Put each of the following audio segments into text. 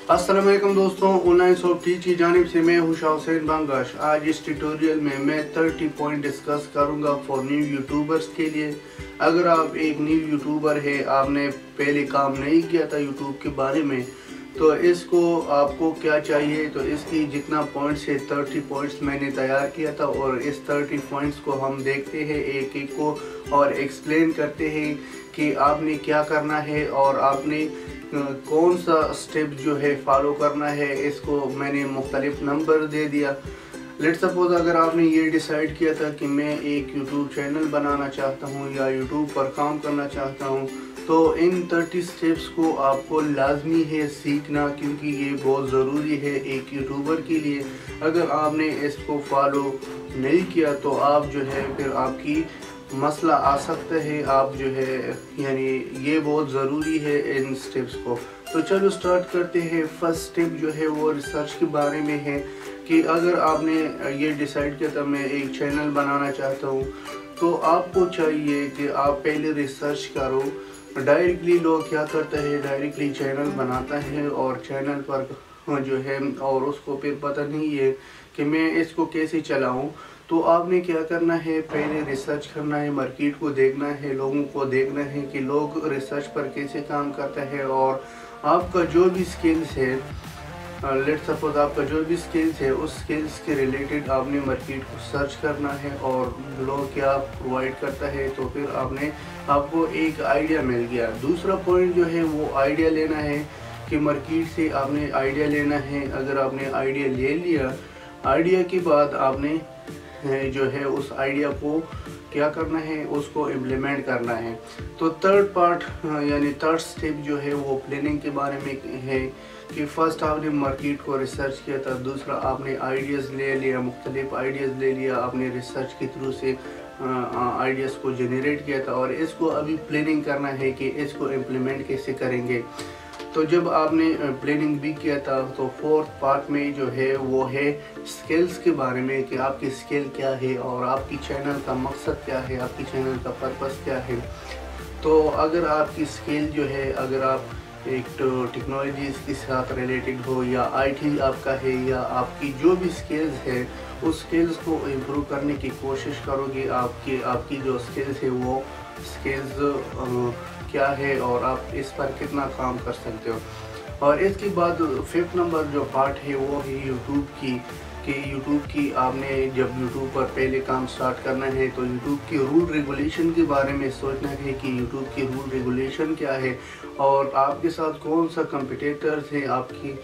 अस्सलाम वालेकुम दोस्तों, ऑनलाइन शॉप टीच की जानिब से मैं हूं शाह हुसैन बंगश। आज इस ट्यूटोरियल में मैं 30 पॉइंट डिस्कस करूंगा फॉर न्यू यूट्यूबर्स के लिए। अगर आप एक न्यू यूट्यूबर है, आपने पहले काम नहीं किया था यूट्यूब के बारे में, तो इसको आपको क्या चाहिए, तो इसकी जितना पॉइंट्स है 30 पॉइंट्स मैंने तैयार किया था और इस 30 पॉइंट्स को हम देखते हैं एक एक को और एक्सप्लेन करते हैं कि आपने क्या करना है और आपने कौन सा स्टेप जो है फॉलो करना है। इसको मैंने मुख्तलिफ नंबर दे दिया। लेट्स सपोज अगर आपने ये डिसाइड किया था कि मैं एक यूट्यूब चैनल बनाना चाहता हूँ या यूट्यूब पर काम करना चाहता हूँ, तो इन 30 स्टेप्स को आपको लाजमी है सीखना, क्योंकि ये बहुत ज़रूरी है एक यूट्यूबर के लिए। अगर आपने इसको फॉलो नहीं किया तो आप जो है फिर आपकी मसला आ सकता है। आप जो है यानी ये बहुत ज़रूरी है इन स्टेप्स को। तो चलो स्टार्ट करते हैं। फर्स्ट स्टेप जो है वो रिसर्च के बारे में है कि अगर आपने ये डिसाइड किया था मैं एक चैनल बनाना चाहता हूँ, तो आपको चाहिए कि आप पहले रिसर्च करो। डायरेक्टली लोग क्या करता है, डायरेक्टली चैनल बनाता है और चैनल पर जो है और उसको फिर पता नहीं है कि मैं इसको कैसे चलाऊं। तो आपने क्या करना है, पहले रिसर्च करना है, मार्केट को देखना है, लोगों को देखना है कि लोग रिसर्च पर कैसे काम करते हैं और आपका जो भी स्किल्स है, लेट्स सपोज आपका जो भी स्किल्स है उस स्किल्स के रिलेटेड आपने मार्केट को सर्च करना है और लोग क्या प्रोवाइड करता है, तो फिर आपको एक आइडिया मिल गया। दूसरा पॉइंट जो है वो आइडिया लेना है कि मार्केट से आपने आइडिया लेना है। अगर आपने आइडिया ले लिया, आइडिया के बाद आपने जो है उस आइडिया को क्या करना है, उसको इम्प्लीमेंट करना है। तो थर्ड पार्ट यानी थर्ड स्टेप जो है वो प्लानिंग के बारे में है कि फर्स्ट आपने मार्केट को रिसर्च किया था, दूसरा आपने आइडियाज़ ले लिया, मुख्तलिफ आइडियाज़ ले लिया, आपने रिसर्च के थ्रू से आइडियाज़ को जनरेट किया था और इसको अभी प्लानिंग करना है कि इसको इम्प्लीमेंट कैसे करेंगे। तो जब आपने प्लानिंग भी किया था तो फोर्थ पार्ट में जो है वो है स्किल्स के बारे में कि आपकी स्किल क्या है और आपकी चैनल का मकसद क्या है, आपकी चैनल का पर्पस क्या है। तो अगर आपकी स्किल जो है, अगर आप एक टेक्नोलॉजी के साथ रिलेटेड हो या आईटी आपका है या आपकी जो भी स्किल्स है, उस स्किल्स को इम्प्रूव करने की कोशिश करोगे। आपकी जो स्किल्स है वो स्किल्स क्या है और आप इस पर कितना काम कर सकते हो। और इसके बाद फिफ्थ नंबर जो पार्ट है वो है यूट्यूब की, कि यूट्यूब की आपने जब यूट्यूब पर पहले काम स्टार्ट करना है तो यूट्यूब की रूल रेगुलेशन के बारे में सोचना है कि यूट्यूब की रूल रेगुलेशन क्या है और आपके साथ कौन सा कंपटीटर्स है आपकी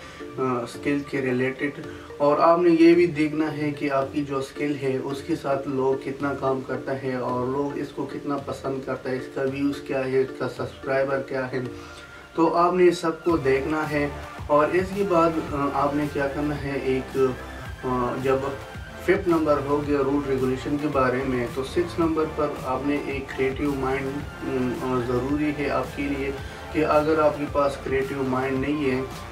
स्किल के रिलेटेड। और आपने ये भी देखना है कि आपकी जो स्किल है उसके साथ लोग कितना काम करता है और लोग इसको कितना पसंद करता है, इसका व्यूज़ क्या है, इसका सब्सक्राइबर क्या है। तो आपने सबको देखना है। और इसके बाद आपने क्या करना है, एक जब फिफ्थ नंबर हो गया रूल रेगुलेशन के बारे में, तो सिक्स नंबर पर आपने एक क्रिएटिव माइंड ज़रूरी है आपके लिए कि अगर आपके पास क्रिएटिव माइंड नहीं है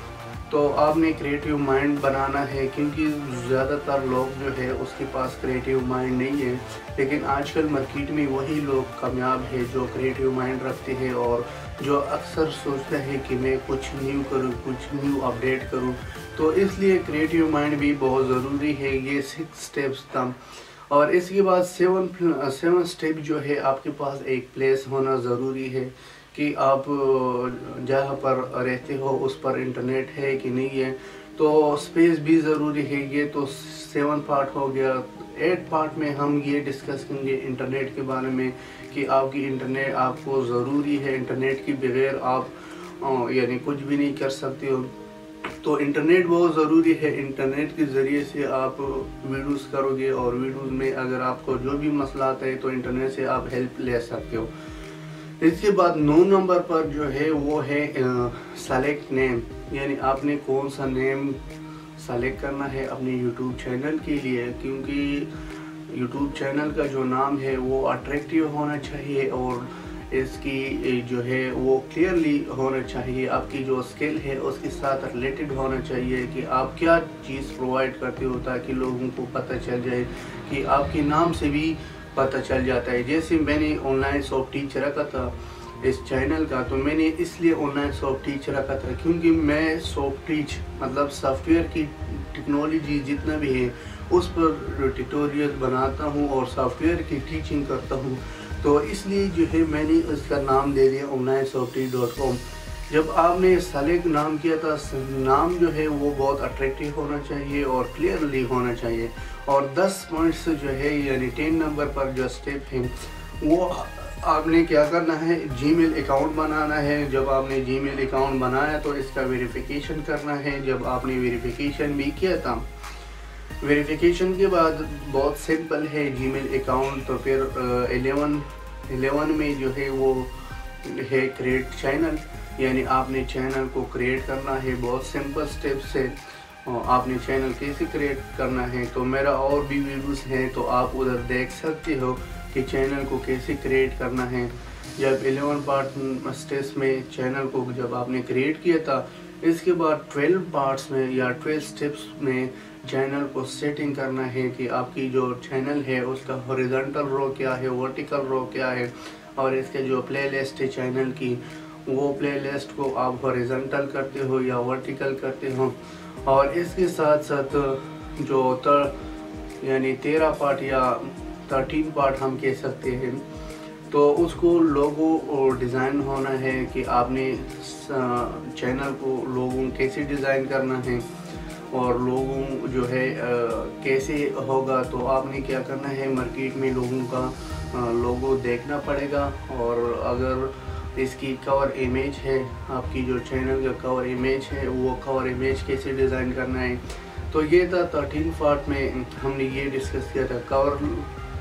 तो आपने क्रिएटिव माइंड बनाना है, क्योंकि ज़्यादातर लोग जो है उसके पास क्रिएटिव माइंड नहीं है। लेकिन आजकल मार्केट में वही लोग कामयाब है जो क्रिएटिव माइंड रखते हैं और जो अक्सर सोचता है कि मैं कुछ न्यू करूं, कुछ न्यू अपडेट करूं। तो इसलिए क्रिएटिव माइंड भी बहुत ज़रूरी है। ये 6 स्टेप्स था। और इसके बाद सेवन स्टेप जो है, आपके पास एक प्लेस होना ज़रूरी है कि आप जहाँ पर रहते हो उस पर इंटरनेट है कि नहीं है। तो स्पेस भी ज़रूरी है। ये तो 7 पार्ट हो गया। 8 पार्ट में हम ये डिस्कस करेंगे इंटरनेट के बारे में कि आपकी इंटरनेट आपको ज़रूरी है। इंटरनेट के बगैर आप यानी कुछ भी नहीं कर सकते हो। तो इंटरनेट बहुत ज़रूरी है। इंटरनेट के ज़रिए से आप वीडियोस करोगे और वीडियोस में अगर आपको जो भी मसला आता है तो इंटरनेट से आप हेल्प ले सकते हो। इसके बाद 9 नंबर पर जो है वो है सेलेक्ट नेम, यानी आपने कौन सा नेम सेलेक्ट करना है अपने यूट्यूब चैनल के लिए, क्योंकि यूट्यूब चैनल का जो नाम है वो अट्रैक्टिव होना चाहिए और इसकी जो है वो क्लियरली होना चाहिए। आपकी जो स्किल है उसके साथ रिलेटेड होना चाहिए कि आप क्या चीज़ प्रोवाइड करते हो, ताकि लोगों को पता चल जाए कि आपके नाम से भी पता चल जाता है। जैसे मैंने ऑनलाइन शॉप टीच रखा था इस चैनल का, तो मैंने इसलिए ऑनलाइन सॉफ्ट टीच रखा था, क्योंकि मैं सॉफ्ट टीच मतलब सॉफ्टवेयर की टेक्नोलॉजी जितना भी है उस पर ट्यूटोरियल बनाता हूँ और सॉफ्टवेयर की टीचिंग करता हूँ। तो इसलिए जो है मैंने इसका नाम दे दिया onlinesofteach.com। जब आपने सेलेक्ट नाम किया था, नाम जो है वो बहुत अट्रैक्टिव होना चाहिए और क्लियरली होना चाहिए। और 10 पॉइंट्स जो है यानी 10 नंबर पर जो स्टेप है वो आपने क्या करना है, जीमेल अकाउंट बनाना है। जब आपने जीमेल अकाउंट बनाया तो इसका वेरिफिकेशन करना है। जब आपने वेरिफिकेशन भी किया था, वेरिफिकेशन के बाद बहुत सिंपल है जीमेल अकाउंट, तो फिर 11 में जो है वो है क्रिएट चैनल, यानी आपने चैनल को क्रिएट करना है। बहुत सिंपल स्टेप्स है, आपने चैनल कैसे क्रिएट करना है तो मेरा और भी वीडियोस हैं, तो आप उधर देख सकते हो कि चैनल को कैसे क्रिएट करना है। जब 11 पार्ट स्टेप्स में चैनल को जब आपने क्रिएट किया था, इसके बाद 12 पार्ट्स में या 12 स्टेप्स में चैनल को सेटिंग करना है कि आपकी जो चैनल है उसका हॉरिजॉन्टल रो क्या है, वर्टिकल रो क्या है, और इसके जो प्लेलिस्ट है चैनल की वो प्लेलिस्ट को आप हॉरिजॉन्टल करते हो या वर्टिकल करते हो। और इसके साथ साथ जो यानी 13 पार्ट या 13 पार्ट हम कह सकते हैं, तो उसको लोगो और डिज़ाइन होना है कि आपने चैनल को लोगों कैसे डिज़ाइन करना है और लोगों जो है कैसे होगा। तो आपने क्या करना है, मार्केट में लोगों का लोगो देखना पड़ेगा। और अगर इसकी कवर इमेज है, आपकी जो चैनल का कवर इमेज है, वो कवर इमेज कैसे डिज़ाइन करना है। तो ये था 13 पार्ट में हमने ये डिस्कस किया था, कवर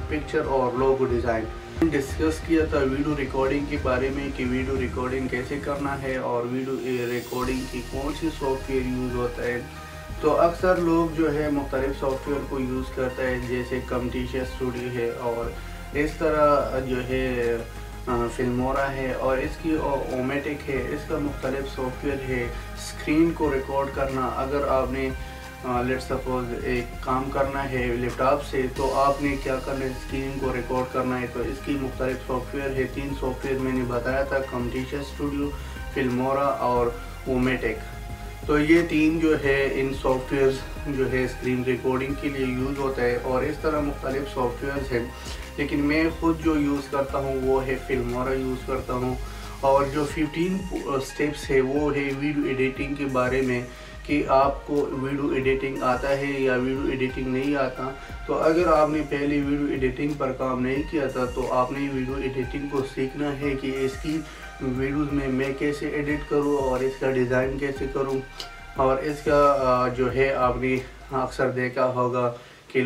पिक्चर और लोगो डिज़ाइन। डिस्कस किया था वीडियो रिकॉर्डिंग के बारे में कि वीडियो रिकॉर्डिंग कैसे करना है और वीडियो रिकॉर्डिंग की कौन सी सॉफ्टवेयर यूज़ होता है। तो अक्सर लोग जो है मुख्तलिफ सॉफ्टवेयर को यूज़ करता है, जैसे camtasia स्टूडियो है और इस तरह जो है फिल्मोरा है और इसकी ओमेटिक है। इसका मुख्तलिफ सॉफ्टवेयर है स्क्रीन को रिकॉर्ड करना। अगर आपने लेट्स सपोज एक काम करना है लैपटॉप से, तो आपने क्या करना है, स्क्रीन को रिकॉर्ड करना है, तो इसकी मुख्तलिफ सॉफ्टवेयर है। 3 सॉफ्टवेयर मैंने बताया था, camtasia स्टूडियो, फिल्मोरा और ओमेटिक। तो ये 3 जो है इन सॉफ्टवेयर्स जो है स्क्रीन रिकॉर्डिंग के लिए यूज़ होता है। और इस तरह मुख्तलिफ सॉफ्टवेयर्स हैं, लेकिन मैं खुद जो यूज़ करता हूँ वो है फिल्मोरा यूज़ करता हूँ। और जो 15 स्टेप्स है वो है वीडियो एडिटिंग के बारे में कि आपको वीडियो एडिटिंग आता है या वीडियो एडिटिंग नहीं आता। तो अगर आपने पहले वीडियो एडिटिंग पर काम नहीं किया था तो आपने वीडियो एडिटिंग को सीखना है कि इसकी वीडियोस में मैं कैसे एडिट करूं और इसका डिज़ाइन कैसे करूं। और इसका जो है आपने अक्सर देखा होगा कि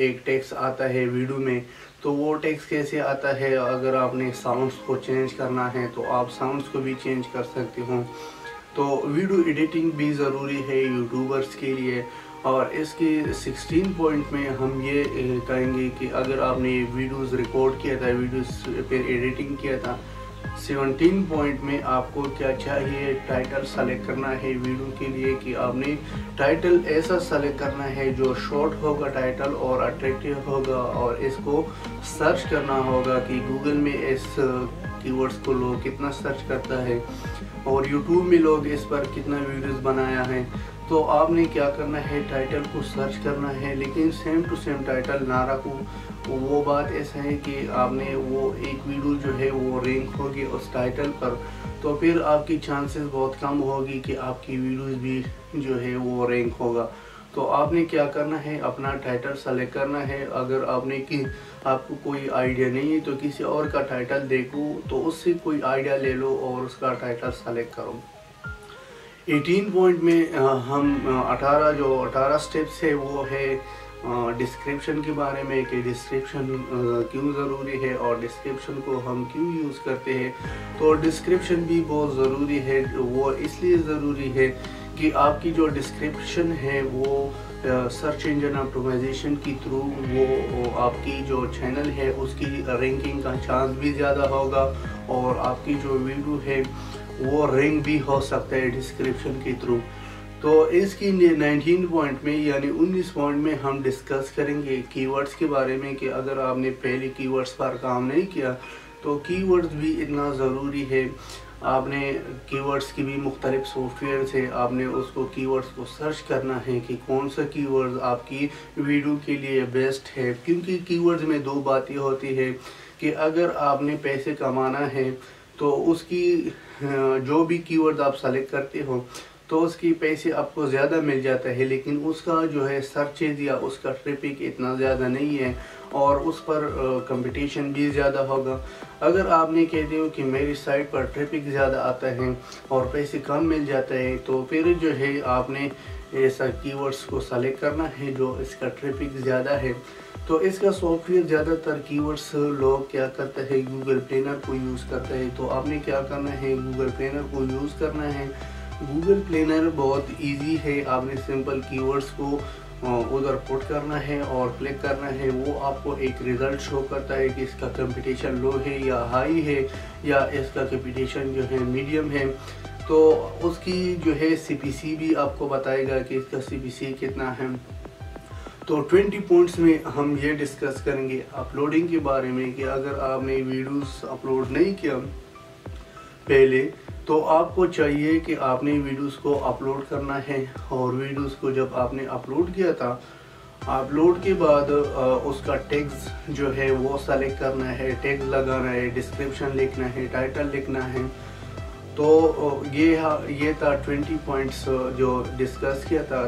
एक टेक्स्ट आता है वीडियो में, तो वो टेक्स्ट कैसे आता है। अगर आपने साउंड्स को चेंज करना है तो आप साउंड्स को भी चेंज कर सकते हो। तो वीडियो एडिटिंग भी ज़रूरी है यूट्यूबर्स के लिए। और इसके 16 पॉइंट में हम ये कहेंगे कि अगर आपने वीडियोस रिकॉर्ड किया था, वीडियोस फिर एडिटिंग किया था, 17 पॉइंट में आपको क्या चाहिए, टाइटल सेलेक्ट करना है वीडियो के लिए कि आपने टाइटल ऐसा सेलेक्ट करना है जो शॉर्ट होगा टाइटल और अट्रैक्टिव होगा। और इसको सर्च करना होगा कि गूगल में इस कीवर्ड्स को लोग कितना सर्च करता है और यूट्यूब में लोग इस पर कितना वीडियोस बनाया है। तो आपने क्या करना है, टाइटल को सर्च करना है, लेकिन सेम टू सेम टाइटल ना रखो। वो बात ऐसा है कि आपने वो एक वीडियो जो है वो रैंक होगी उस टाइटल पर, तो फिर आपकी चांसेस बहुत कम होगी कि आपकी वीडियोस भी जो है वो रैंक होगा। तो आपने क्या करना है, अपना टाइटल सेलेक्ट करना है। अगर आपको कोई आइडिया नहीं है तो किसी और का टाइटल देखो, तो उससे कोई आइडिया ले लो और उसका टाइटल सेलेक्ट करो। 18 पॉइंट में हम 18 स्टेप्स है वो है डिस्क्रिप्शन के बारे में कि डिस्क्रिप्शन क्यों ज़रूरी है और डिस्क्रिप्शन को हम क्यों यूज़ करते हैं। तो डिस्क्रिप्शन भी बहुत ज़रूरी है। वो इसलिए ज़रूरी है कि आपकी जो डिस्क्रिप्शन है वो सर्च इंजन ऑप्टिमाइजेशन के थ्रू वो आपकी जो चैनल है उसकी रैंकिंग का चांस भी ज़्यादा होगा और आपकी जो वीडियो है वो रैंक भी हो सकता है डिस्क्रिप्शन के थ्रू। तो इसकी 19 पॉइंट में यानी 19 पॉइंट में हम डिस्कस करेंगे कीवर्ड्स के बारे में कि अगर आपने पहले कीवर्ड्स पर काम नहीं किया تو कीवर्ड्स भी इतना ज़रूरी है। आपने कीवर्ड्स की भी मुख्तलिफ सॉफ्टवेयर से आपने उसको कीवर्ड्स को सर्च करना है कि कौन सा कीवर्ड्स आपकी वीडियो के लिए बेस्ट है, क्योंकि कीवर्ड्स में दो बातें होती है कि अगर आपने पैसे कमाना है तो उसकी जो भी कीवर्ड्स आप सेलेक्ट करते हो तो उसकी पैसे आपको ज़्यादा मिल जाता है, लेकिन उसका जो है सर्चेज या उसका ट्रैफिक इतना ज़्यादा नहीं है और उस पर कंपटीशन भी ज़्यादा होगा। अगर आपने कहते हो कि मेरी साइट पर ट्रैफिक ज़्यादा आता है और पैसे कम मिल जाता है, तो फिर जो है आपने ऐसा कीवर्ड्स को सेलेक्ट करना है जो इसका ट्रैफिक ज़्यादा है। तो इसका सॉफ्टवेयर ज़्यादातर कीवर्ड्स लोग क्या करते हैं, गूगल प्लानर को यूज़ करते हैं। तो आपने क्या करना है, गूगल प्लानर को यूज़ करना है। गूगल प्लानर बहुत इजी है, आपने सिंपल कीवर्ड्स को उधर पुट करना है और क्लिक करना है, वो आपको एक रिज़ल्ट शो करता है कि इसका कंपटीशन लो है या हाई है या इसका कंपटीशन जो है मीडियम है। तो उसकी जो है CPC भी आपको बताएगा कि इसका CPC कितना है। तो 20 पॉइंट्स में हम ये डिस्कस करेंगे अपलोडिंग के बारे में कि अगर आपने वीडियोस अपलोड नहीं किया पहले तो आपको चाहिए कि आपने वीडियोस को अपलोड करना है। और वीडियोस को जब आपने अपलोड किया था, अपलोड के बाद उसका टैग्स जो है वो सेलेक्ट करना है, टैग्स लगाना है, डिस्क्रिप्शन लिखना है, टाइटल लिखना है। तो ये था 20 पॉइंट्स जो डिस्कस किया था।